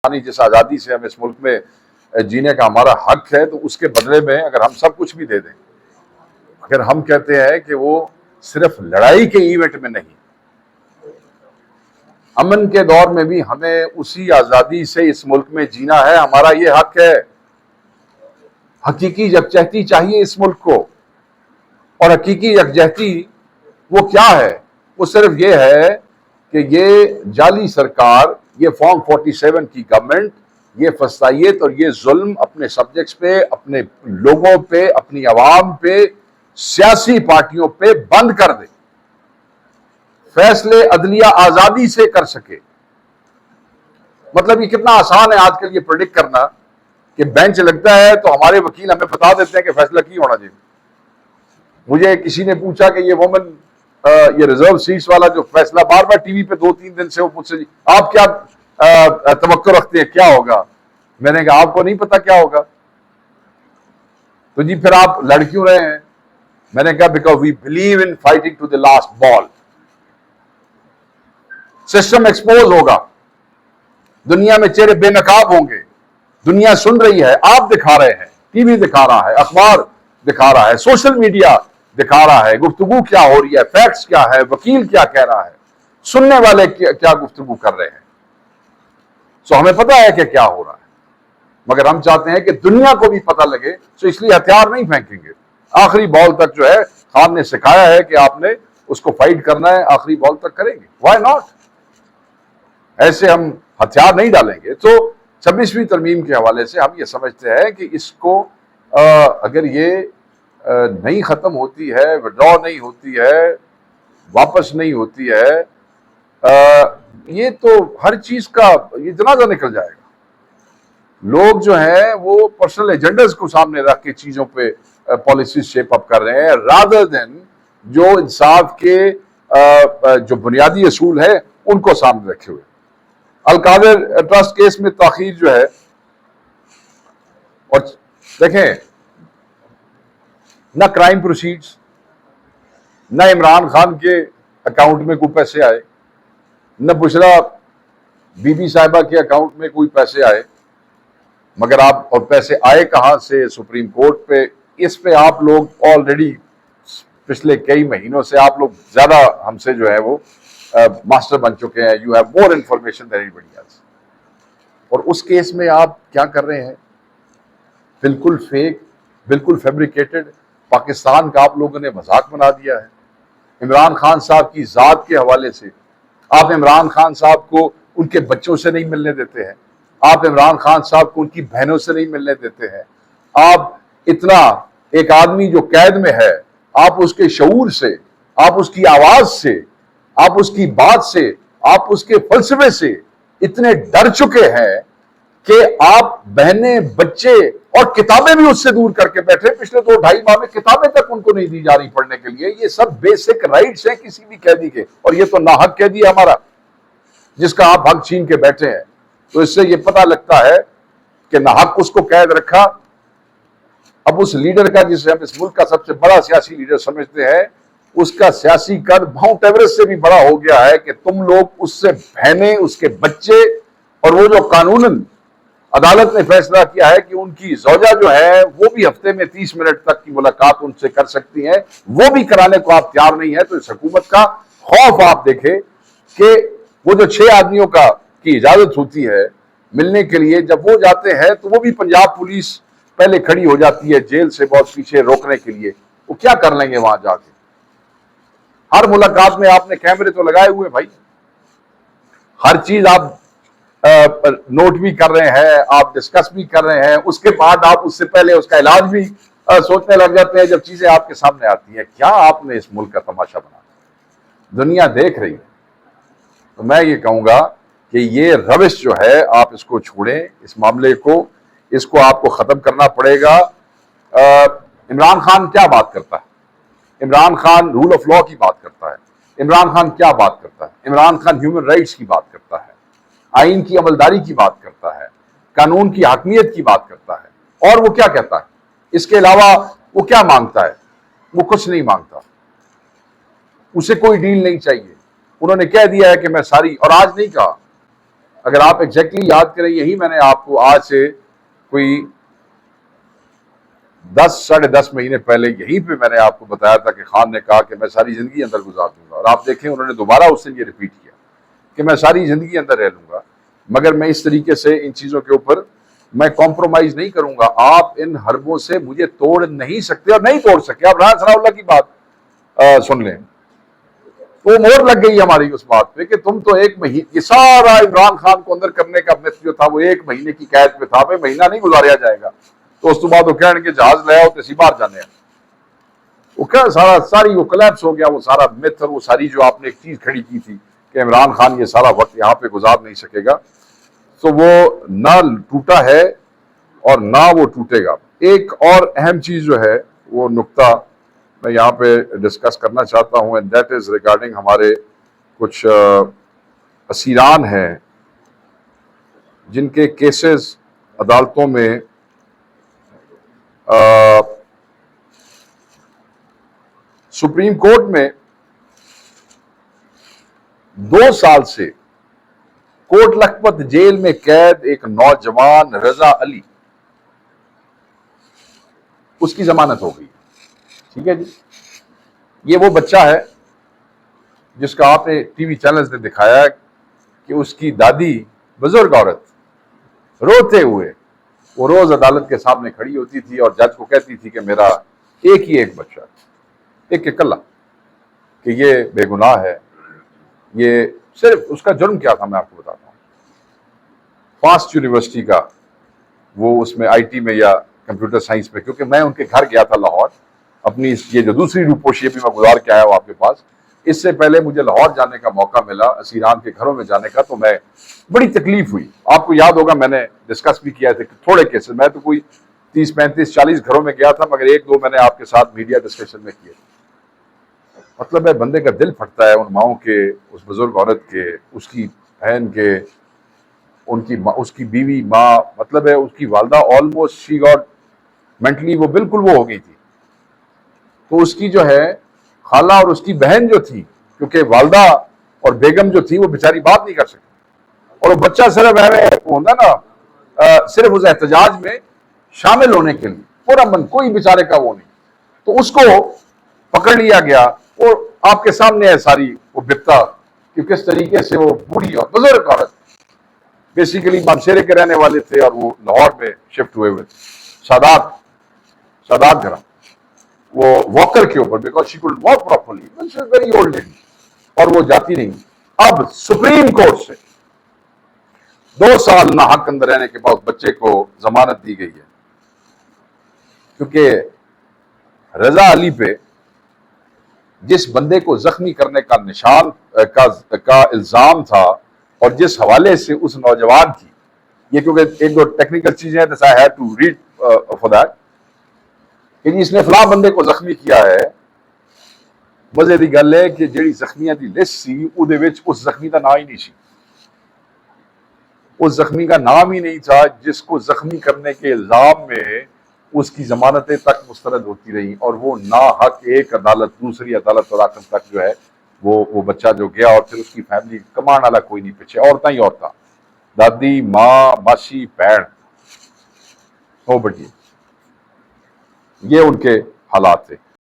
جس آزادی سے ہم اس ملک میں جینے کا ہمارا حق ہے، تو اس کے بدلے میں اگر ہم سب کچھ بھی دے دیں، اگر ہم کہتے ہیں کہ وہ صرف لڑائی کے ایونٹ میں نہیں، امن کے دور میں بھی ہمیں اسی آزادی سے اس ملک میں جینا ہے، ہمارا یہ حق ہے۔ حقیقی یکجہتی چاہیے اس ملک کو، اور حقیقی یکجہتی وہ کیا ہے؟ وہ صرف یہ ہے کہ یہ جعلی سرکار، یہ فارم 47 کی گورنمنٹ، یہ فسادیت اور یہ ظلم اپنے سبجیکٹس پہ، اپنے لوگوں پہ، اپنی عوام پہ، سیاسی پارٹیوں پہ بند کر دے، فیصلے عدلیہ آزادی سے کر سکے۔ مطلب یہ کتنا آسان ہے آج کل یہ پریڈکٹ کرنا کہ بینچ لگتا ہے تو ہمارے وکیل ہمیں بتا دیتے ہیں کہ فیصلہ کی ہونا چاہیے۔ مجھے کسی نے پوچھا کہ یہ وومن یہ ریزرو سیٹس والا جو فیصلہ بار بار ٹی وی پہ 2-3 دن سے وہ مجھ سے آپ کیا توقع رکھتے ہیں کیا ہوگا؟ میں نے کہا آپ کو نہیں پتا کیا ہوگا تو جی پھر آپ لڑ کیوں رہے ہیں؟ میں نے کہا because we believe in fighting to the last ball. System expose ہوگا، دنیا میں چہرے بے نقاب ہوں گے، دنیا سن رہی ہے، آپ دکھا رہے ہیں، ٹی وی دکھا رہا ہے، اخبار دکھا رہا ہے، سوشل میڈیا دکھا رہا ہے، گفتگو کیا ہو رہی ہے، فیکٹس کیا ہے، وکیل کیا کہہ رہا ہے، سننے والے کیا گفتگو کر رہے ہیں۔ سو ہمیں پتا ہے کہ کیا ہو رہا ہے، مگر ہم چاہتے ہیں کہ دنیا کو بھی پتہ لگے، سو اس لیے ہتھیار نہیں پھینکیں گے۔ آخری بال تک جو ہے خان نے سکھایا ہے کہ آپ نے اس کو فائٹ کرنا ہے، آخری بال تک کریں گے، وائی ناٹ؟ ایسے ہم ہتھیار نہیں ڈالیں گے۔ تو 26ویں ترمیم کے حوالے سے ہم یہ سمجھتے ہیں کہ اس کو اگر یہ نہیں ختم ہوتی ہے، وڈرا نہیں ہوتی ہے، واپس نہیں ہوتی ہے، یہ تو ہر چیز کا یہ جنازہ نکل جائے گا۔ لوگ جو ہیں وہ پرسنل ایجنڈز کو سامنے رکھ کے چیزوں پہ پالیسیز شیپ اپ کر رہے ہیں، رادر دین جو انصاف کے جو بنیادی اصول ہے ان کو سامنے رکھے ہوئے۔ القادر ٹرسٹ کیس میں تاخیر جو ہے، اور دیکھیں نہ کرائم پروسیڈز، نہ عمران خان کے اکاؤنٹ میں کوئی پیسے آئے، نہ بشرا بی بی صاحبہ کے اکاؤنٹ میں کوئی پیسے آئے، مگر آپ اور پیسے آئے کہاں سے؟ سپریم کورٹ پہ اس پہ آپ لوگ آلریڈی پچھلے کئی مہینوں سے آپ لوگ زیادہ ہم سے جو ہے وہ ماسٹر بن چکے ہیں۔ You have more information than anybody else. اور اس کیس میں آپ کیا کر رہے ہیں؟ بالکل فیک، بالکل فیبریکیٹڈ پاکستان کا آپ لوگوں نے مذاق بنا دیا ہے۔ عمران خان صاحب کی ذات کے حوالے سے آپ عمران خان صاحب کو ان کے بچوں سے نہیں ملنے دیتے ہیں، آپ عمران خان صاحب کو ان کی بہنوں سے نہیں ملنے دیتے ہیں، آپ اتنا ایک آدمی جو قید میں ہے، آپ اس کے شعور سے، آپ اس کی آواز سے، آپ اس کی بات سے، آپ اس کے فلسفے سے اتنے ڈر چکے ہیں کہ آپ بہنیں، بچے اور کتابیں بھی اس سے دور کر کے بیٹھے۔ پچھلے 2-2.5 ماہ میں کتابیں تک ان کو نہیں دی جا رہی پڑھنے کے لیے۔ یہ سب بیسک رائٹس ہیں کسی بھی قیدی کے، اور یہ تو ناحق قیدی ہے ہمارا جس کا آپ حق چھین کے بیٹھے ہیں۔ تو اس سے یہ پتہ لگتا ہے کہ ناحق اس کو قید رکھا۔ اب اس لیڈر کا، جسے ہم اس ملک کا سب سے بڑا سیاسی لیڈر سمجھتے ہیں، اس کا سیاسی قد ماؤنٹ ایورسٹ سے بھی بڑا ہو گیا ہے کہ تم لوگ اس سے بہنیں، اس کے بچے، اور وہ جو قانوناً عدالت نے فیصلہ کیا ہے کہ ان کی زوجہ جو ہے وہ بھی ہفتے میں 30 منٹ تک کی ملاقات ان سے کر سکتی ہیں، وہ بھی کرانے کو آپ تیار نہیں ہے۔ تو اس حکومت کا خوف آپ دیکھیں کہ وہ جو 6 آدمیوں کی اجازت ہوتی ہے ملنے کے لیے، جب وہ جاتے ہیں تو وہ بھی پنجاب پولیس پہلے کھڑی ہو جاتی ہے جیل سے بہت پیچھے روکنے کے لیے۔ وہ کیا کر لیں گے وہاں جا کے؟ ہر ملاقات میں آپ نے کیمرے تو لگائے ہوئے بھائی، ہر چیز آپ نوٹ بھی کر رہے ہیں، آپ ڈسکس بھی کر رہے ہیں، اس کے بعد آپ اس سے پہلے اس کا علاج بھی سوچنے لگ جاتے ہیں جب چیزیں آپ کے سامنے آتی ہیں۔ کیا آپ نے اس ملک کا تماشا بنا؟ دنیا دیکھ رہی ہے۔ تو میں یہ کہوں گا کہ یہ روش جو ہے آپ اس کو چھوڑیں، اس معاملے کو، اس کو آپ کو ختم کرنا پڑے گا۔ عمران خان کیا بات کرتا ہے؟ Imran Khan rule of law کی بات کرتا ہے۔ عمران خان کیا بات کرتا ہے؟ عمران خان ہیومن رائٹس کی بات کرتا ہے، آئین کی عملداری کی بات کرتا ہے، قانون کی حاکمیت کی بات کرتا ہے۔ اور وہ کیا کہتا ہے؟ اس کے علاوہ وہ کیا مانگتا ہے؟ وہ کچھ نہیں مانگتا، اسے کوئی ڈیل نہیں چاہیے۔ انہوں نے کہہ دیا ہے کہ میں ساری، اور آج نہیں کہا، اگر آپ ایگزیکٹلی یاد کریں، یہی میں نے آپ کو آج سے کوئی 10-10.5 مہینے پہلے یہیں پہ میں نے آپ کو بتایا تھا کہ خان نے کہا کہ میں ساری زندگی اندر گزار دوں گا، اور آپ دیکھیں انہوں نے دوبارہ اس سے یہ ریپیٹ کیا کہ میں ساری زندگی اندر رہ لوں گا، مگر میں اس طریقے سے ان چیزوں کے اوپر میں کمپرومائز نہیں کروں گا۔ آپ ان حربوں سے مجھے توڑ نہیں سکتے اور نہیں توڑ سکے۔ آپ رانا ثناء اللہ کی بات سن لیں، وہ مور لگ گئی ہماری اس بات پہ کہ تم تو ایک مہینے، یہ سارا عمران خان کو اندر کرنے کا مت جو تھا وہ 1 مہینے کی قید پہ تھا، بھائی مہینہ نہیں گزاریا جائے گا، تو اس کے بعد وہ کہنے کہ جہاز لے آؤ تو اسی بار جانے ہیں، وہ کیا ساری وہ کلیپس ہو گیا، وہ سارا مت اور وہ ساری جو آپ نے ایک چیز کھڑی کی تھی کہ عمران خان یہ سارا وقت یہاں پہ گزار نہیں سکے گا، تو وہ نہ ٹوٹا ہے اور نہ وہ ٹوٹے گا۔ ایک اور اہم چیز جو ہے وہ نقطہ میں یہاں پہ ڈسکس کرنا چاہتا ہوں، اینڈ دیٹ از ریگارڈنگ ہمارے کچھ اسیران ہیں جن کے کیسز عدالتوں میں سپریم کورٹ میں 2 سال سے کوٹ لکھپت جیل میں قید ایک نوجوان رضا علی، اس کی ضمانت ہو گئی، ٹھیک ہے جی۔ یہ وہ بچہ ہے جس کا آپ نے ٹی وی چینلز نے دکھایا کہ اس کی دادی بزرگ عورت روتے ہوئے وہ روز عدالت کے سامنے کھڑی ہوتی تھی اور جج کو کہتی تھی کہ میرا ایک بچہ، ایک اکلا، کہ یہ بے گناہ ہے، یہ صرف اس کا جرم کیا تھا میں آپ کو بتاتا ہوں، فاسٹ یونیورسٹی کا، وہ اس میں آئی ٹی میں یا کمپیوٹر سائنس میں، کیونکہ میں ان کے گھر گیا تھا لاہور، اپنی یہ جو دوسری روپوشی بھی میں گزار کے آیا ہوں آپ کے پاس، اس سے پہلے مجھے لاہور جانے کا موقع ملا اسیران کے گھروں میں جانے کا، تو میں بڑی تکلیف ہوئی۔ آپ کو یاد ہوگا میں نے ڈسکس بھی کیا تھا تھوڑے کیسز، میں تو کوئی 30-35-40 گھروں میں گیا تھا، مگر 1-2 میں نے آپ کے ساتھ میڈیا ڈسکشن میں کیے۔ مطلب ہے بندے کا دل پھٹتا ہے ان ماؤں کے، اس بزرگ عورت کے، اس کی بہن کے، اس کی بیوی ماں، مطلب ہے اس کی والدہ آلموسٹ شی گاٹ مینٹلی وہ بالکل وہ ہو گئی تھی، تو اس کی جو ہے خالہ اور اس کی بہن جو تھی، کیونکہ والدہ اور بیگم جو تھی وہ بیچاری بات نہیں کر سکتی، اور وہ بچہ صرف ہوتا نا صرف اس احتجاج میں شامل ہونے کے لیے پورا من، کوئی بیچارے کا وہ نہیں، تو اس کو پکڑ لیا گیا، اور آپ کے سامنے ہے ساری وہ بپتا کہ کس طریقے سے وہ بوڑھی اور بزرگ عورت، بیسیکلی مانسیرے کے رہنے والے تھے اور وہ لاہور میں شفٹ ہوئے سادات گھرا، وہ واکر کے اوپر، because she could walk properly, she was very old lady, اور وہ جاتی نہیں۔ اب سپریم کورٹ سے 2 سال ناحق اندر رہنے کے بعد بچے کو ضمانت دی گئی ہے، کیونکہ رضا علی پہ جس بندے کو زخمی کرنے کا نشان کا الزام تھا، اور جس حوالے سے اس نوجوان کی، یہ کیونکہ 1-2 ٹیکنیکل چیزیں ہیں، I had to read for that، کہ جی اس نے فلاں بندے کو زخمی کیا ہے، مزے دی گل ہے کہ جیڑی زخمیاں دی لسٹ سی اودے وچ اس زخمی دا نام ہی نہیں سی، اس زخمی کا نام ہی نہیں تھا جس کو زخمی کرنے کے الزام میں اس کی ضمانتیں تک مسترد ہوتی رہی، اور وہ ناحق ایک عدالت دوسری عدالت اور آخر تک جو ہے وہ بچہ جو گیا، اور پھر اس کی فیملی کمان والا کوئی نہیں پیچھے، عورتیں ہی عورتیں، دادی، ماں، ماسی، بہن، ہو بٹی، یہ ان کے حالات تھے۔